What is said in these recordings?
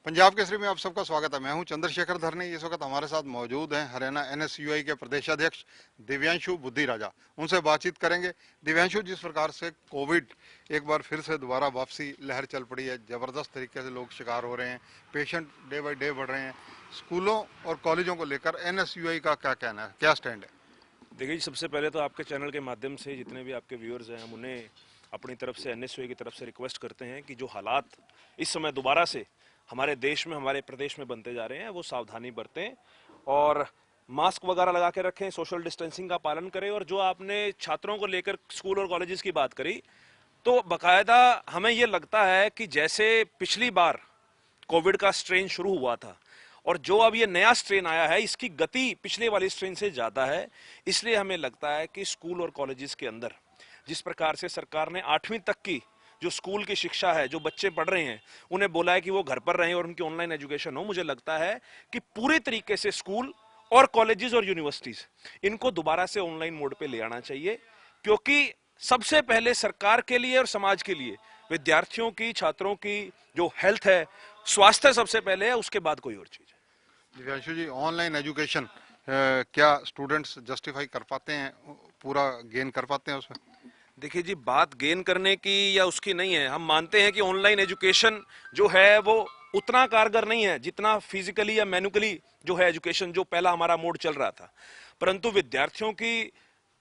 पंजाब केसरी में आप सबका स्वागत है। मैं हूं चंद्रशेखर धरनी। इस वक्त हमारे साथ मौजूद हैं हरियाणा एनएसयूआई के प्रदेशाध्यक्ष दिव्यांशु बुद्धिराजा। उनसे बातचीत करेंगे। दिव्यांशु, जिस प्रकार से कोविड एक बार फिर से दोबारा वापसी लहर चल पड़ी है, जबरदस्त तरीके से लोग शिकार हो रहे हैं, पेशेंट डे बाई डे बढ़ रहे हैं, स्कूलों और कॉलेजों को लेकर एनएसयूआई का क्या कहना है, क्या स्टैंड है? देखिए, सबसे पहले तो आपके चैनल के माध्यम से जितने भी आपके व्यूअर्स हैं, हम उन्हें अपनी तरफ से एनएसयूआई की तरफ से रिक्वेस्ट करते हैं कि जो हालात इस समय दोबारा से हमारे देश में, हमारे प्रदेश में बनते जा रहे हैं, वो सावधानी बरतें और मास्क वगैरह लगा के रखें, सोशल डिस्टेंसिंग का पालन करें। और जो आपने छात्रों को लेकर स्कूल और कॉलेजेस की बात करी, तो बाकायदा हमें ये लगता है कि जैसे पिछली बार कोविड का स्ट्रेन शुरू हुआ था और जो अब ये नया स्ट्रेन आया है, इसकी गति पिछले वाली स्ट्रेन से ज़्यादा है। इसलिए हमें लगता है कि स्कूल और कॉलेजेस के अंदर जिस प्रकार से सरकार ने 8वीं तक की जो स्कूल की शिक्षा है, जो बच्चे पढ़ रहे हैं, उन्हें बोला है कि वो घर पर रहें और उनकी ऑनलाइन एजुकेशन हो। मुझे लगता है कि पूरे तरीके से स्कूल और कॉलेजेस और यूनिवर्सिटीज इनको दोबारा से ऑनलाइन मोड पे ले आना चाहिए, क्योंकि सबसे पहले सरकार के लिए और समाज के लिए विद्यार्थियों की, छात्रों की जो हेल्थ है, स्वास्थ्य सबसे पहले है, उसके बाद कोई और चीज है। दिव्यांशु जी, ऑनलाइन एजुकेशन क्या स्टूडेंट्स जस्टिफाई कर पाते हैं, पूरा गेन कर पाते हैं उसमें? देखिए जी, बात गेन करने की या उसकी नहीं है। हम मानते हैं कि ऑनलाइन एजुकेशन जो है वो उतना कारगर नहीं है जितना फिजिकली या मैनुअली जो है एजुकेशन, जो पहला हमारा मोड चल रहा था। परंतु विद्यार्थियों की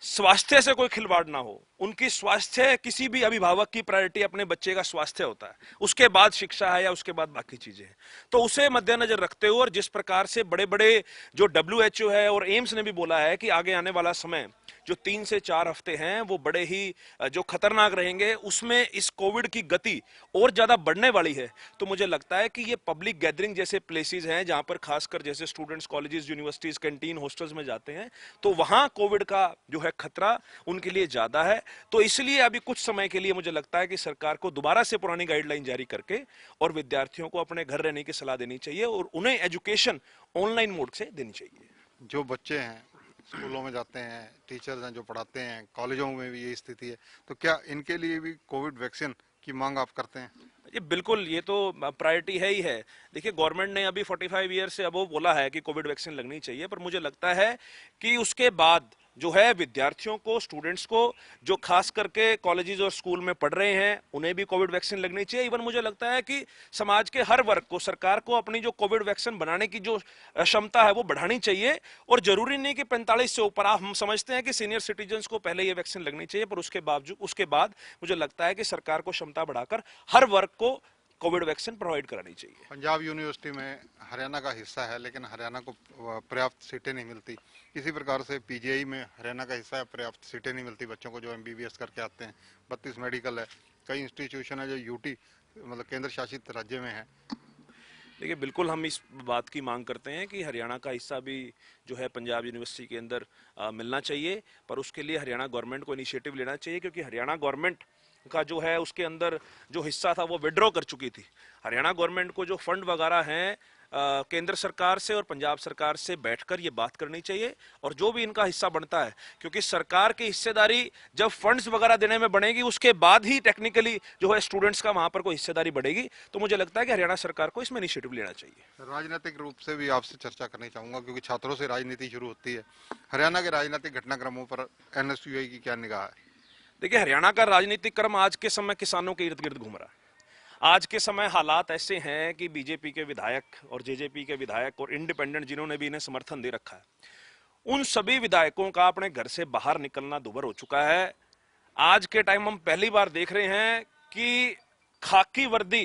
स्वास्थ्य से कोई खिलवाड़ ना हो, उनकी स्वास्थ्य, किसी भी अभिभावक की प्रायोरिटी अपने बच्चे का स्वास्थ्य होता है, उसके बाद शिक्षा है या उसके बाद बाकी चीजें हैं। तो उसे मद्देनजर रखते हुए और जिस प्रकार से बड़े बड़े जो WHO है और एम्स ने भी बोला है कि आगे आने वाला समय जो 3 से 4 हफ्ते हैं वो बड़े ही जो खतरनाक रहेंगे, उसमें इस कोविड की गति और ज्यादा बढ़ने वाली है। तो मुझे लगता है कि ये पब्लिक गैदरिंग जैसे प्लेसेस हैं, जहां पर खासकर जैसे students colleges, universities, canteen, hostels में जाते हैं, तो वहां कोविड का जो है खतरा उनके लिए ज्यादा है। तो इसलिए अभी कुछ समय के लिए मुझे लगता है कि सरकार को दोबारा से पुरानी गाइडलाइन जारी करके और विद्यार्थियों को अपने घर रहने की सलाह देनी चाहिए और उन्हें एजुकेशन ऑनलाइन मोड से देनी चाहिए। जो बच्चे हैं स्कूलों में जाते हैं, टीचर्स हैं जो पढ़ाते हैं, कॉलेजों में भी यही स्थिति है, तो क्या इनके लिए भी कोविड वैक्सीन की मांग आप करते हैं? ये बिल्कुल, ये तो प्रायोरिटी है ही है। देखिए, गवर्नमेंट ने अभी 45 ईयर से अब वो बोला है कि कोविड वैक्सीन लगनी चाहिए, पर मुझे लगता है कि उसके बाद जो है विद्यार्थियों को, स्टूडेंट्स को, जो खास करके कॉलेजेस और स्कूल में पढ़ रहे हैं, उन्हें भी कोविड वैक्सीन लगनी चाहिए। इवन मुझे लगता है कि समाज के हर वर्ग को, सरकार को अपनी जो कोविड वैक्सीन बनाने की जो क्षमता है वो बढ़ानी चाहिए। और जरूरी नहीं कि 45 से ऊपर, हम समझते हैं कि सीनियर सिटीजन्स को पहले ये वैक्सीन लगनी चाहिए, पर उसके बाद मुझे लगता है कि सरकार को क्षमता बढ़ाकर हर वर्ग को कोविड वैक्सीन प्रोवाइड करानी चाहिए। पंजाब यूनिवर्सिटी में हरियाणा का हिस्सा है, लेकिन हरियाणा को पर्याप्त सीटें नहीं मिलती। इसी प्रकार से पीजीआई में हरियाणा का हिस्सा है, पर्याप्त सीटें नहीं मिलती बच्चों को जो एमबीबीएस करके आते हैं। 32 मेडिकल है, कई इंस्टीट्यूशन है जो यूटी मतलब केंद्र शासित राज्य में है। देखिए, बिल्कुल हम इस बात की मांग करते हैं कि हरियाणा का हिस्सा भी जो है पंजाब यूनिवर्सिटी के अंदर मिलना चाहिए, पर उसके लिए हरियाणा गवर्नमेंट को इनिशिएटिव लेना चाहिए, क्योंकि हरियाणा गवर्नमेंट का जो है उसके अंदर जो हिस्सा था वो विड्रॉ कर चुकी थी। हरियाणा गवर्नमेंट को जो फंड वगैरह हैं केंद्र सरकार से और पंजाब सरकार से बैठकर ये बात करनी चाहिए और जो भी इनका हिस्सा बनता है, क्योंकि सरकार की हिस्सेदारी जब फंड्स वगैरह देने में बढ़ेगी, उसके बाद ही टेक्निकली जो है स्टूडेंट्स का वहां पर कोई हिस्सेदारी बढ़ेगी। तो मुझे लगता है कि हरियाणा सरकार को इसमें इनिशिएटिव लेना चाहिए। राजनीतिक रूप से भी आपसे चर्चा करनी चाहूंगा, क्योंकि छात्रों से राजनीति शुरू होती है। हरियाणा के राजनीतिक घटनाक्रमों पर एनएसयूआई की क्या निगाह है? देखिए, हरियाणा का राजनीतिक क्रम आज के समय किसानों के इर्द गिर्द घूम रहा है। आज के समय हालात ऐसे हैं कि बीजेपी के विधायक और जेजेपी के विधायक और इंडिपेंडेंट जिन्होंने भी इन्हें समर्थन दे रखा है, उन सभी विधायकों का अपने घर से बाहर निकलना दुभर हो चुका है। आज के टाइम हम पहली बार देख रहे हैं कि खाकी वर्दी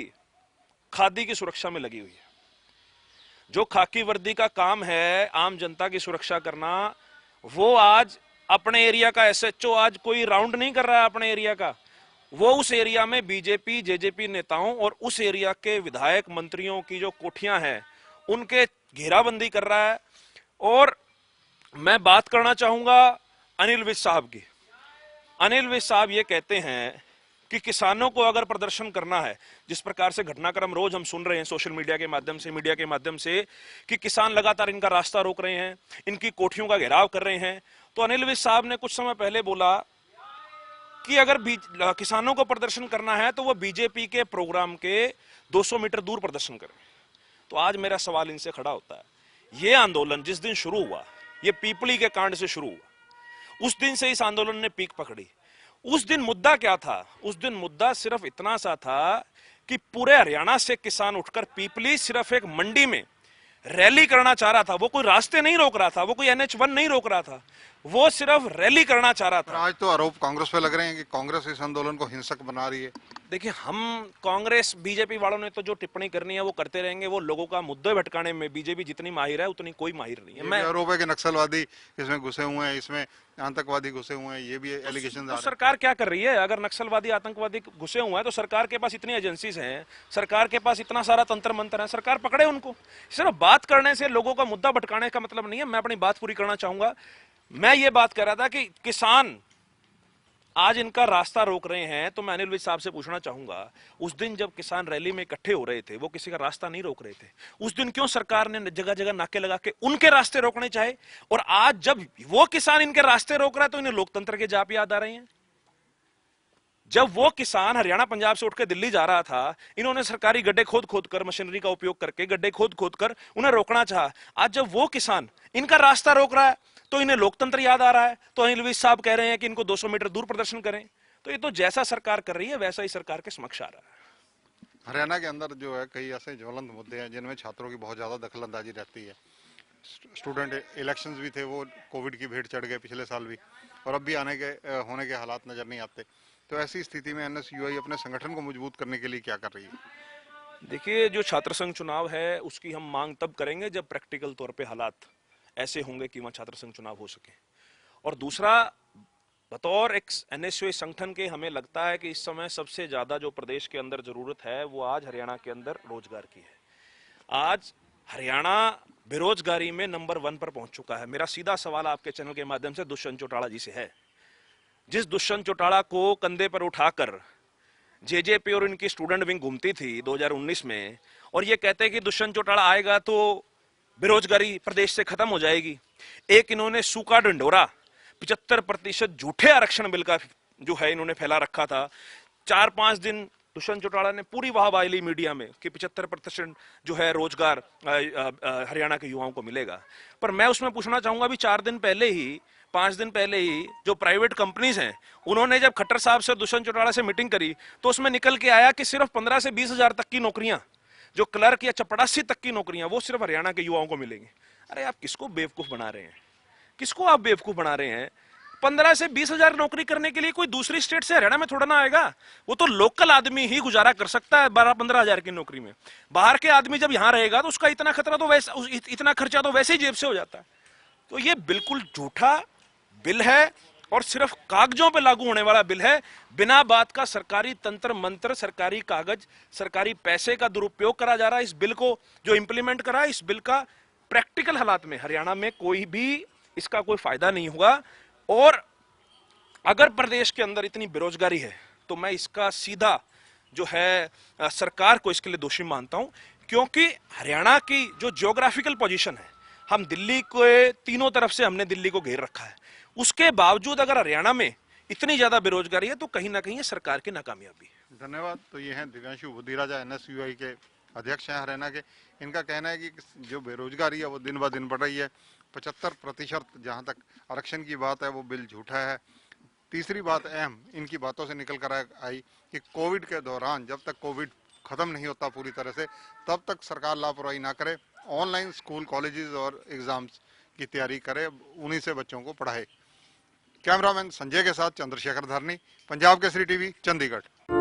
खादी की सुरक्षा में लगी हुई है। जो खाकी वर्दी का काम है आम जनता की सुरक्षा करना, वो आज अपने एरिया का एसएचओ आज कोई राउंड नहीं कर रहा है अपने एरिया का, वो उस एरिया में बीजेपी जेजेपी नेताओं और उस एरिया के विधायक मंत्रियों की जो कोठियां हैं उनके घेराबंदी कर रहा है। और मैं बात करना चाहूंगा अनिल विज साहब की। अनिल विज साहब ये कहते हैं कि किसानों को अगर प्रदर्शन करना है, जिस प्रकार से घटनाक्रम रोज हम सुन रहे हैं सोशल मीडिया के माध्यम से, मीडिया के माध्यम से, कि किसान लगातार इनका रास्ता रोक रहे हैं, इनकी कोठियों का घेराव कर रहे हैं, तो अनिल विज साहब ने कुछ समय पहले बोला कि अगर किसानों को प्रदर्शन करना है तो वो बीजेपी के प्रोग्राम के 200 मीटर दूर प्रदर्शन करें। तो आज मेरा सवाल इनसे खड़ा होता है, ये आंदोलन जिस दिन शुरू हुआ, ये पीपली के कांड से शुरू हुआ, उस दिन से इस आंदोलन ने पीक पकड़ी। उस दिन मुद्दा क्या था? उस दिन मुद्दा सिर्फ इतना सा था कि पूरे हरियाणा से किसान उठकर पीपली सिर्फ एक मंडी में रैली करना चाह रहा था। वो कोई रास्ते नहीं रोक रहा था, वो कोई NH1 नहीं रोक रहा था, वो सिर्फ रैली करना चाह रहा पर था। आज तो आरोप कांग्रेस पे लग रहे हैं कि कांग्रेस इस आंदोलन को हिंसक बना रही है। देखिए, हम कांग्रेस बीजेपी वालों ने तो जो टिप्पणी करनी है वो करते रहेंगे। वो लोगों का मुद्दे भटकाने में बीजेपी जितनी माहिर है उतनी कोई माहिर नहीं है। ये भी आरोप है कि नक्सलवादी इसमें घुसे हुए हैं, इसमें आतंकवादी घुसे हुए हैं, ये भी एलिगेशन आ तो रहे हैं। सरकार क्या कर रही है? अगर नक्सलवादी आतंकवादी घुसे हुए हैं तो सरकार के पास इतनी एजेंसीज हैं, सरकार के पास इतना सारा तंत्र मंत्र है, सरकार पकड़े उनको। सिर्फ बात करने से लोगों का मुद्दा भटकाने का मतलब नहीं है। मैं अपनी बात पूरी करना चाहूंगा। मैं ये बात कर रहा था कि किसान आज इनका रास्ता रोक रहे हैं, तो मैं अनिल विज साहब से पूछना चाहूंगा, उस दिन जब किसान रैली में इकट्ठे हो रहे थे वो किसी का रास्ता नहीं रोक रहे थे? उस दिन क्यों सरकार ने जगह जगह नाके लगा के उनके रास्ते रोकने चाहे? और आज जब वो किसान इनके रास्ते रोक रहा है तो इन्हें लोकतंत्र के जाप याद आ रहे हैं। जब वो किसान हरियाणा पंजाब से उठकर दिल्ली जा रहा था, इन्होंने सरकारी गड्ढे खोद खोद कर, मशीनरी का उपयोग करके गड्ढे खोद खोद कर उन्हें रोकना चाहा। आज जब वो किसान इनका रास्ता रोक रहा है तो इन्हें लोकतंत्र याद आ रहा है। तो अनिल विज साहब कह रहे हैं कि इनको 200 मीटर दूर प्रदर्शन करें। तो ये तो जैसा सरकार कर रही है वैसा ही सरकार के समक्ष आ रहा है। हरियाणा के अंदर जो है कई ऐसे ज्वलंत मुद्दे हैं जिनमें छात्रों की बहुत ज्यादा दखलंदाजी रहती है। स्टूडेंट इलेक्शंस भी थे, वो कोविड की भेंट चढ़ गए पिछले साल भी, और अब भी होने के हालात नजर नहीं आते। तो ऐसी स्थिति में NSUI अपने संगठन को मजबूत करने के लिए क्या कर रही है? देखिए, जो छात्र संघ चुनाव है उसकी हम मांग तब करेंगे जब प्रैक्टिकल तौर पे हालात ऐसे होंगे कि वहां छात्र संघ चुनाव हो सके। और दूसरा, बतौर एक NSUI संगठन के हमें लगता है कि इस समय सबसे ज्यादा जो प्रदेश के अंदर जरूरत है वो आज हरियाणा के अंदर रोजगार की है। आज हरियाणा बेरोजगारी में नंबर 1 पर पहुंच चुका है। मेरा सीधा सवाल आपके चैनल के माध्यम से दुष्यंत चौटाला जी से है। जिस दुष्यंत चौटाला को कंधे पर उठाकर जेजेपी और इनकी स्टूडेंट विंग घूमती थी 2019 में, और ये कहते हैं कि दुष्यंत चौटाला आएगा तो बेरोजगारी प्रदेश से खत्म हो जाएगी। एक इन्होंने सूखा ढंढोरा 75% झूठे आरक्षण बिल का जो है इन्होंने फैला रखा था। 4-5 दिन दुष्यंत चौटाला ने पूरी वाहवाही ली मीडिया में कि 75% जो है रोजगार हरियाणा के युवाओं को मिलेगा। पर मैं उसमें पूछना चाहूंगा, अभी 4 दिन पहले ही, 5 दिन पहले ही जो प्राइवेट कंपनीज हैं उन्होंने जब खट्टर साहब से दुष्यंत चौटाला से मीटिंग करी तो उसमें निकल के आया कि सिर्फ 15 से 20 हजार तक की नौकरियां, जो क्लर्क या चपड़ासी तक की नौकरियां, वो सिर्फ हरियाणा के युवाओं को मिलेंगी। अरे आप किसको बेवकूफ बना रहे हैं? किसको आप बेवकूफ बना रहे हैं? 15 से 20 हजार नौकरी करने के लिए कोई दूसरी स्टेट से हरियाणा में थोड़ा ना आएगा। वो तो लोकल आदमी ही गुजारा कर सकता है 12-15 हजार की नौकरी में। बाहर के आदमी जब यहां रहेगा तो उसका इतना खतरा तो वैसे, इतना खर्चा तो वैसे ही जेब से हो जाता है। तो ये बिल्कुल झूठा बिल है और सिर्फ कागजों पे लागू होने वाला बिल है। बिना बात का सरकारी तंत्र मंत्र, सरकारी कागज, सरकारी पैसे का दुरुपयोग करा जा रहा है। इस बिल को जो इंप्लीमेंट करा है, इस बिल का प्रैक्टिकल हालात में हरियाणा में कोई भी इसका कोई फायदा नहीं हुआ। और अगर प्रदेश के अंदर इतनी बेरोजगारी है तो मैं इसका सीधा जो है सरकार को इसके लिए दोषी मानता हूं, क्योंकि हरियाणा की जो ज्योग्राफिकल पोजीशन है, हम दिल्ली के तीनों तरफ से हमने दिल्ली को घेर रखा है, उसके बावजूद अगर हरियाणा में इतनी ज्यादा बेरोजगारी है तो कहीं ना कहीं ये सरकार की नाकामयाबी है। धन्यवाद। तो ये हैं दिव्यांशु बुद्धिराजा, NSUI के अध्यक्ष हैं हरियाणा के। इनका कहना है कि जो बेरोजगारी है वो दिन ब दिन बढ़ रही है। 75% जहां तक आरक्षण की बात है वो बिल झूठा है। तीसरी बात अहम इनकी बातों से निकल कर आई कि कोविड के दौरान जब तक कोविड खत्म नहीं होता पूरी तरह से, तब तक सरकार लापरवाही ना करे, ऑनलाइन स्कूल कॉलेजेस और एग्जाम्स की तैयारी करे, उन्हीं से बच्चों को पढ़ाए। कैमरामैन संजय के साथ चंद्रशेखर धरनी, पंजाब केसरी टीवी, चंडीगढ़।